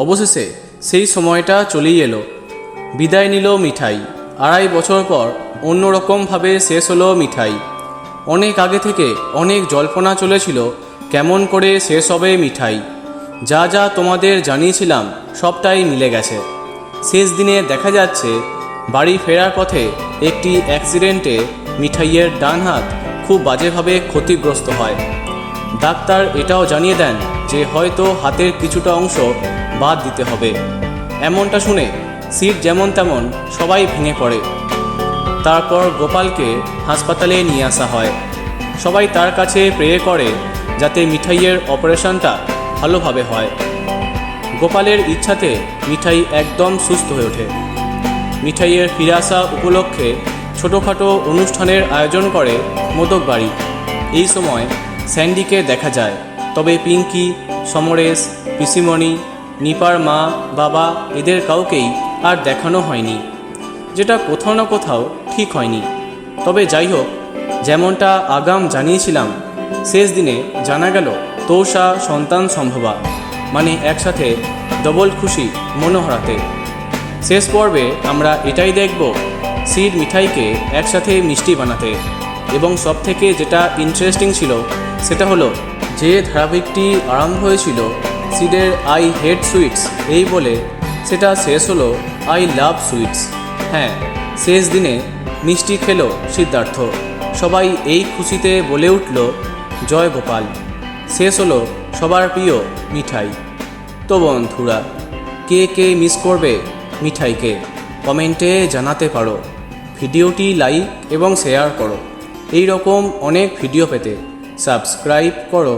অবশেষে সেই সময়টা চলেই এলো। বিদায় নিল মিঠাই। 2.5 বছর পর অন্যরকমভাবে শেষ হলো মিঠাই। অনেক আগে থেকে অনেক জল্পনা চলেছিল কেমন করে শেষ হবে মিঠাই। যা যা তোমাদের জানিয়েছিলাম সবটাই মিলে গেছে। শেষ দিনে দেখা যাচ্ছে বাড়ি ফেরার পথে একটি অ্যাক্সিডেন্টে মিঠাইয়ের ডান হাত খুব বাজেভাবে ক্ষতিগ্রস্ত হয়। ডাক্তার এটাও জানিয়ে দেন যে হয়তো হাতের কিছুটা অংশ বাদ দিতে হবে। এমনটা শুনে সিট যেমন তেমন সবাই ভেঙে পড়ে। তারপর গোপালকে হাসপাতালে নিয়ে আসা হয়। সবাই তার কাছে প্রে করে যাতে মিঠাইয়ের অপারেশনটা ভালোভাবে হয়। গোপালের ইচ্ছাতে মিঠাই একদম সুস্থ হয়ে ওঠে। মিঠাইয়ের ফিরে আসা উপলক্ষে ছোটোখাটো অনুষ্ঠানের আয়োজন করে মোদক বাড়ি। এই সময় স্যান্ডিকে দেখা যায়, তবে পিঙ্কি, সমরেশ, পিসিমণি, নিপার মা বাবা এদের কাউকেই আর দেখানো হয়নি, যেটা কোথাও না কোথাও ঠিক হয়নি। তবে যাই হোক, যেমনটা আগাম জানিয়েছিলাম, শেষ দিনে জানা গেল তৌসা সন্তান সম্ভবা, মানে একসাথে ডবল খুশি মনোহরাতে। শেষ পর্বে আমরা এটাই দেখব সিড মিঠাইকে একসাথে মিষ্টি বানাতে। এবং সবথেকে যেটা ইন্টারেস্টিং ছিল সেটা হলো যে ধারাবাহিকটি আরম্ভ হয়েছিল সিডের আই হেট সুইটস এই বলে, সেটা শেষ হলো আই লাভ সুইটস। হ্যাঁ, শেষ দিনে মিষ্টি খেলো সিদ্ধার্থ। সবাই এই খুশিতে বলে উঠল জয় গোপাল। শেষ হলো সবার প্রিয় মিঠাই। তো বন্ধুরা, কে কে মিস করবে মিঠাইকে কমেন্টে জানাতে পারো। ভিডিওটি লাইক এবং শেয়ার করো। এই রকম অনেক ভিডিও পেতে সাবস্ক্রাইব করো